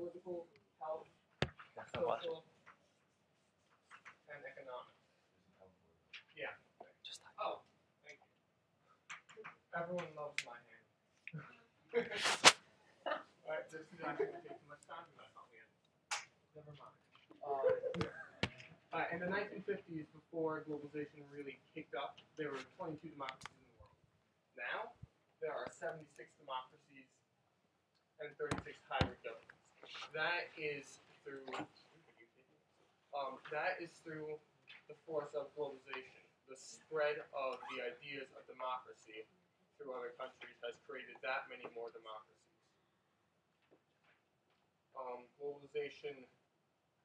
political, health, That's not watching. social, and economic. Yeah. Just like Oh, thank you. Everyone loves my hand. Alright, this is actually going to take too much time. Never mind. In the 1950s, before globalization really kicked up, there were 22 democracies in the world. Now, there are 76 democracies and 36 hybrid governments. That is through the force of globalization. The spread of the ideas of democracy through other countries has created that many more democracies. Globalization,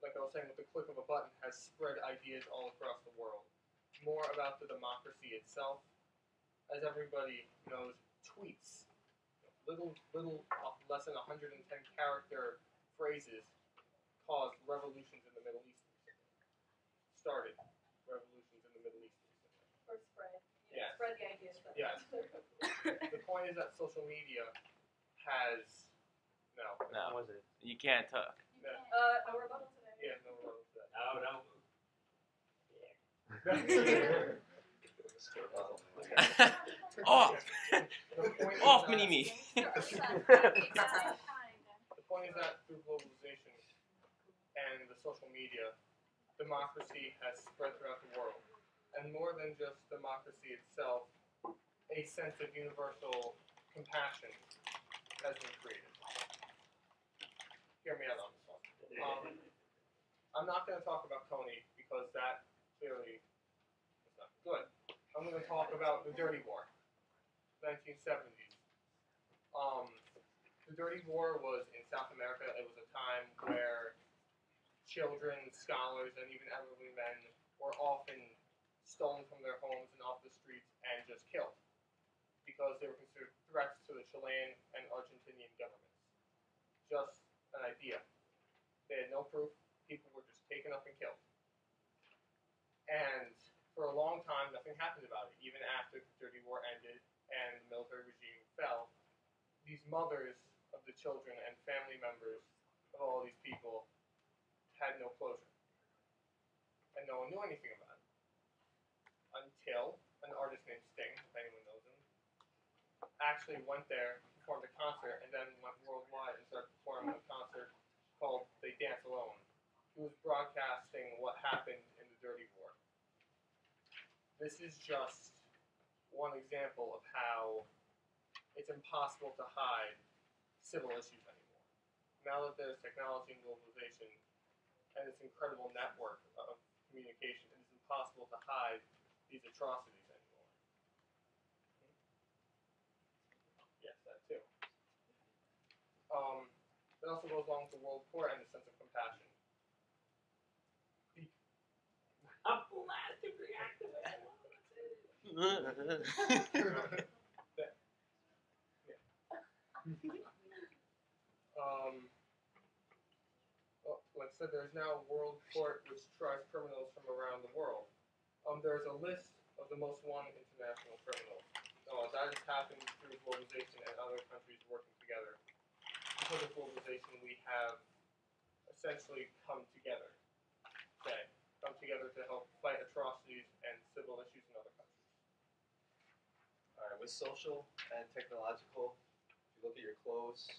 like I was saying, with the click of a button, has spread ideas all across the world. More about the democracy itself. As everybody knows, tweets, little less than 110 character phrases, caused revolutions in the Middle East recently. Started revolutions in the Middle East recently. Or spread. Yes. Spread the ideas. Yes. The point is that social media has no. Was it? You can't talk. No rebuttal today. Yeah, no wrong with that. No. Off! The point is Off, that- mini-me! The point is that through globalization and the social media, democracy has spread throughout the world. And more than just democracy itself, a sense of universal compassion has been created. Hear me out on this one. I'm not going to talk about Coney because that clearly is not good. I'm going to talk about the Dirty War, 1970s. The Dirty War was in South America. It was a time where children, scholars, and even elderly men were often stolen from their homes and off the streets and just killed because they were considered threats to the Chilean and Argentinian governments. Just an idea. They had no proof. People were just taken up and killed. And for a long time, nothing happened about it. Even after the Dirty War ended and the military regime fell, these mothers of the children and family members of all these people had no closure. And no one knew anything about it. Until an artist named Sting, if anyone knows him, actually went there, performed a concert, and then went worldwide and started performing a concert called They Dance Alone. He was broadcasting what happened in the Dirty War. This is just one example of how it's impossible to hide civil issues anymore. Now that there's technology and globalization and this incredible network of communication, it is impossible to hide these atrocities anymore. Yes, that too. It also goes along with the World Court and the sense of compassion. Well, like I said, there's now a World Court which tries criminals from around the world. There's a list of the most wanted international criminals. That has happened through globalization and other countries working together. Because of globalization, we have essentially come together to help fight atrocities and civil issues in other countries. Alright, with social and technological, you look at your clothes,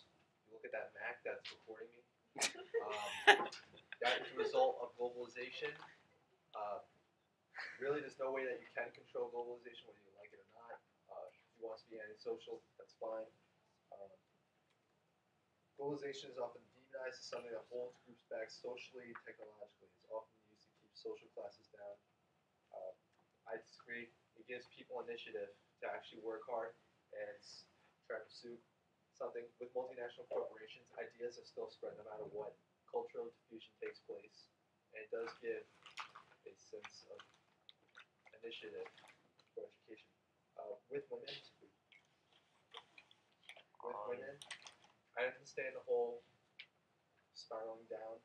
you look at that Mac that's recording me. That is a result of globalization. Really, there's no way that you can control globalization, whether you like it or not. If you want to be antisocial, that's fine. Globalization is often demonized as something that holds groups back socially and technologically. It's often used to keep social classes down. I disagree. It gives people initiative to actually work hard and try to pursue something. With multinational corporations, ideas are still spread no matter what. Cultural diffusion takes place, and it does give a sense of initiative for education. With women, I understand the whole spiraling down.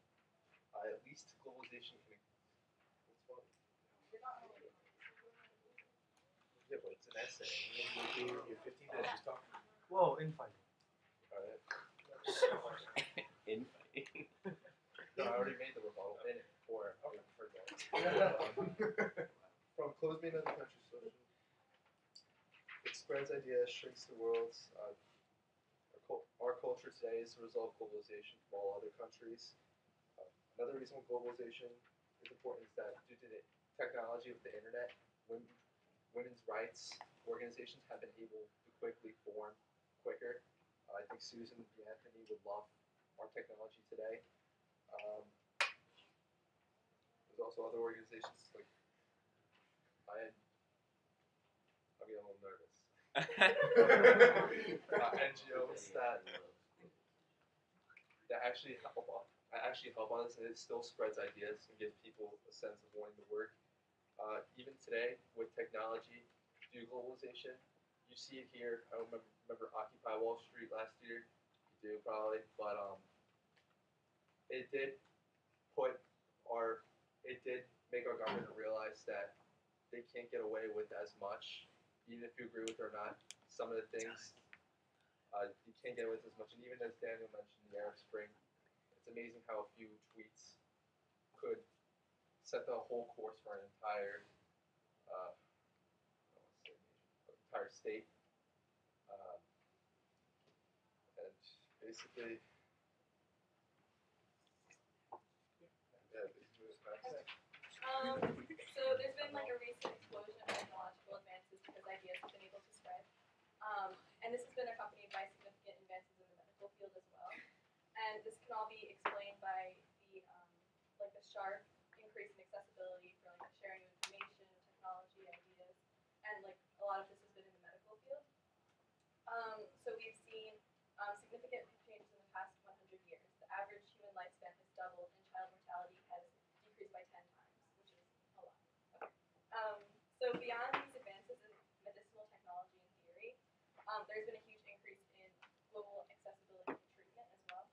At least globalization can. Yeah, but it's an essay. You're 15 minutes talking. Whoa, infighting. Alright. Infighting. From closed being another country social, it spreads ideas, shrinks the world. Our culture today is the result of globalization from all other countries. Another reason why globalization is important is that due to the technology of the internet, women's rights organizations have been able to quickly form quicker. I think Susan B. Anthony would love our technology today. There's also other organizations like I'm getting a little nervous. NGOs that actually help on this, and it still spreads ideas and gives people a sense of wanting to work. Even today, with technology, due to globalization, you see it here. I don't remember Occupy Wall Street last year. You do probably, but it did make our government realize that they can't get away with as much, even if you agree with it or not. Some of the things you can't get away with as much, and even as Daniel mentioned, the Arab Spring, it's amazing how a few tweets could set the whole course for an entire state. And basically, So there's been like a recent explosion of technological advances because ideas have been able to spread. And this has been accompanied by significant advances in the medical field as well. And this can all be explained by the the sharp increase in accessibility for like sharing of information, technology, ideas, and like a lot of this has been in the medical field. So we've seen significant changes in the past 100 years. The average human lifespan has doubled, and child mortality has decreased by 10 times, which is a lot. So beyond these advances in medicinal technology and theory, there's been a huge increase in global accessibility to treatment as well.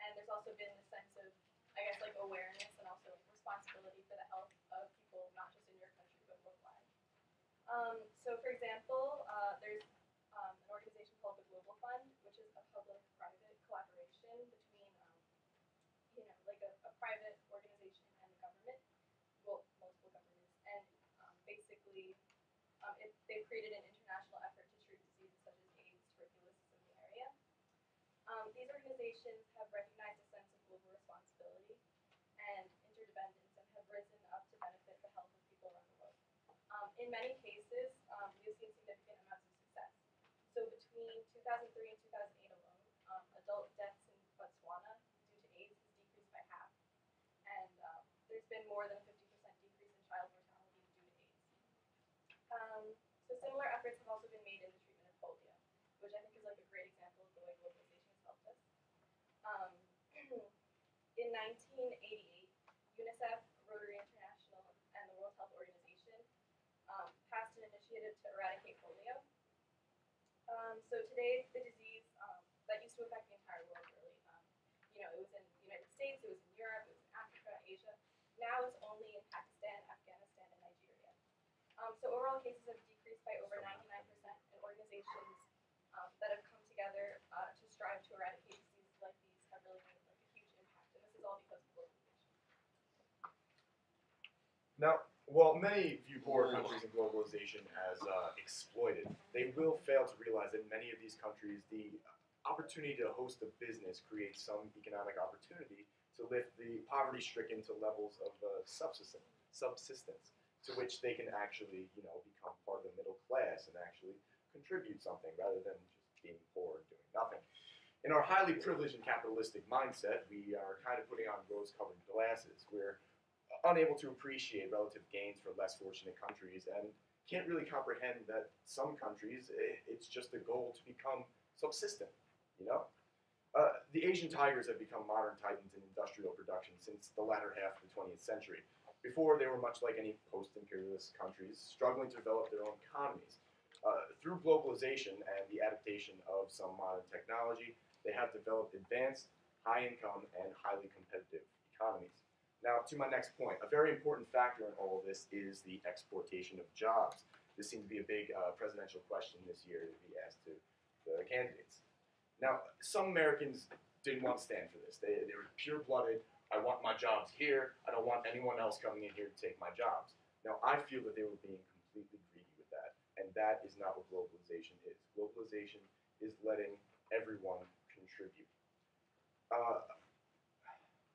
And there's also been this sense of, I guess, like awareness and also like responsibility for the health of people, not just in your country, but worldwide. So for example, there's an organization called the Global Fund, which is a public-private collaboration between, like a private organization and the government, well, multiple governments, and basically they've created an international effort to treat diseases such as AIDS, tuberculosis in the area. These organizations have recognized a sense of global responsibility and interdependence and have risen up to benefit the health of people around the world. In many cases, we've seen significant amounts of success. So between 2003 and 2008 alone, adult deaths in Botswana due to AIDS has decreased by half. And there's been more than a 50% decrease in child mortality due to AIDS. So similar efforts have also been made in the treatment of polio, which I think is like a great example of the way globalization has helped us. In 1988, UNICEF, Rotary International, and the World Health Organization passed an initiative to eradicate polio. So today, the disease that used to affect the entire world, really, it was in the United States, it was in Europe, it was in Africa, Asia. Now it's only in Pakistan, Afghanistan, and Nigeria. So overall cases have decreased by over 99%, and organizations that have come together to strive to eradicate diseases like these have really made like a huge impact, and this is all because of globalization. Now, while many view poorer countries in globalization as exploited, they will fail to realize that in many of these countries, the opportunity to host a business creates some economic opportunity to lift the poverty-stricken to levels of subsistence, to which they can actually, become part of the middle class and actually contribute something rather than just being poor and doing nothing. In our highly privileged and capitalistic mindset, we are kind of putting on rose-colored glasses. We're unable to appreciate relative gains for less fortunate countries and can't really comprehend that some countries, it's just a goal to become subsistent, The Asian tigers have become modern titans in industrial production since the latter half of the 20th century. Before, they were much like any post-imperialist countries, struggling to develop their own economies. Through globalization and the adaptation of some modern technology, they have developed advanced, high-income, and highly competitive economies. Now, to my next point, a very important factor in all of this is the exportation of jobs. This seems to be a big presidential question this year to be asked to the candidates. Now, some Americans didn't want to stand for this. They were pure-blooded, I want my jobs here. I don't want anyone else coming in here to take my jobs. Now, I feel that they were being completely greedy with that, and that is not what globalization is. Globalization is letting everyone contribute.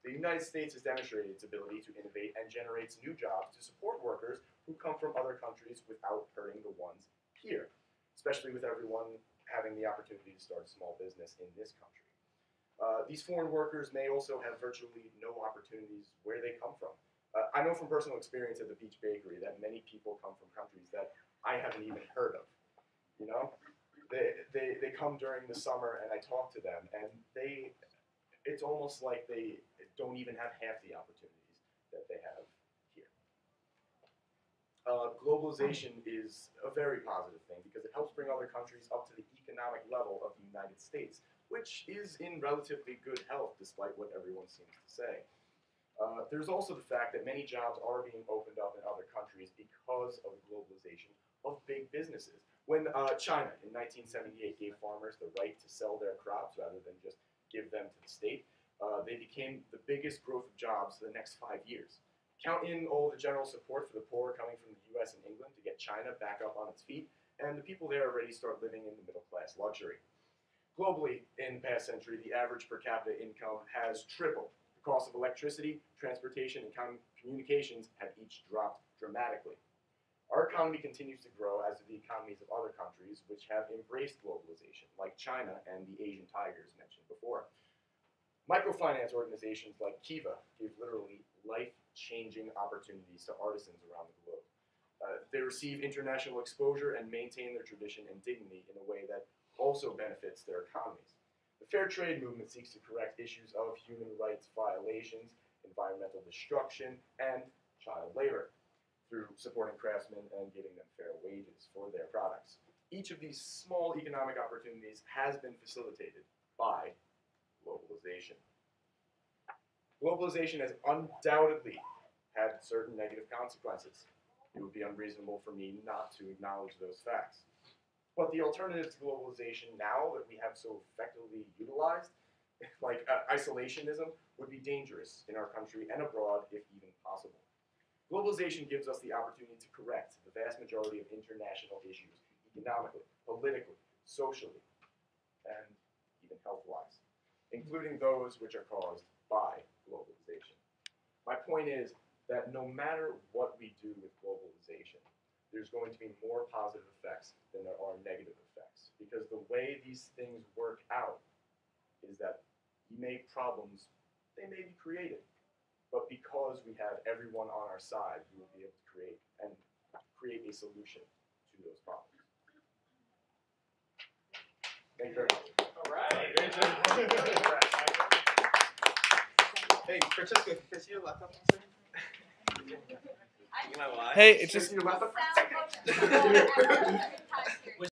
The United States has demonstrated its ability to innovate and generates new jobs to support workers who come from other countries without hurting the ones here, especially with everyone having the opportunity to start a small business in this country. These foreign workers may also have virtually no opportunities where they come from. I know from personal experience at the Beach Bakery that many people come from countries that I haven't even heard of. You know, they come during the summer and I talk to them, and it's almost like they don't even have half the opportunities that they have here. Globalization is a very positive thing because it helps bring other countries up to the economic level of the United States, which is in relatively good health despite what everyone seems to say. There's also the fact that many jobs are being opened up in other countries because of the globalization of big businesses. When China in 1978 gave farmers the right to sell their crops rather than just give them to the state, they became the biggest growth of jobs for the next 5 years. Count in all the general support for the poor coming from the US and England to get China back up on its feet, and the people there already start living in the middle class luxury. Globally, in the past century, the average per capita income has tripled. The cost of electricity, transportation, and communications have each dropped dramatically. Our economy continues to grow as do the economies of other countries which have embraced globalization, like China and the Asian tigers mentioned before. Microfinance organizations like Kiva give literally life-changing opportunities to artisans around the globe. They receive international exposure and maintain their tradition and dignity in a way that also benefits their economies. The fair trade movement seeks to correct issues of human rights violations, environmental destruction, and child labor through supporting craftsmen and giving them fair wages for their products. Each of these small economic opportunities has been facilitated by globalization. Globalization has undoubtedly had certain negative consequences. It would be unreasonable for me not to acknowledge those facts. But the alternative to globalization now that we have so effectively utilized, like isolationism, would be dangerous in our country and abroad if even possible. Globalization gives us the opportunity to correct the vast majority of international issues, economically, politically, socially, and even health-wise, including those which are caused by globalization. My point is that no matter what we do with globalization, there's going to be more positive effects than there are negative effects. Because the way these things work out is that you make problems, they may be created. But because we have everyone on our side, we will be able to create a solution to those problems. Thank you very much. All right. Hey, Francesco, can you see your laptop for a second? You know why? Hey, it's just Your laptop? Sound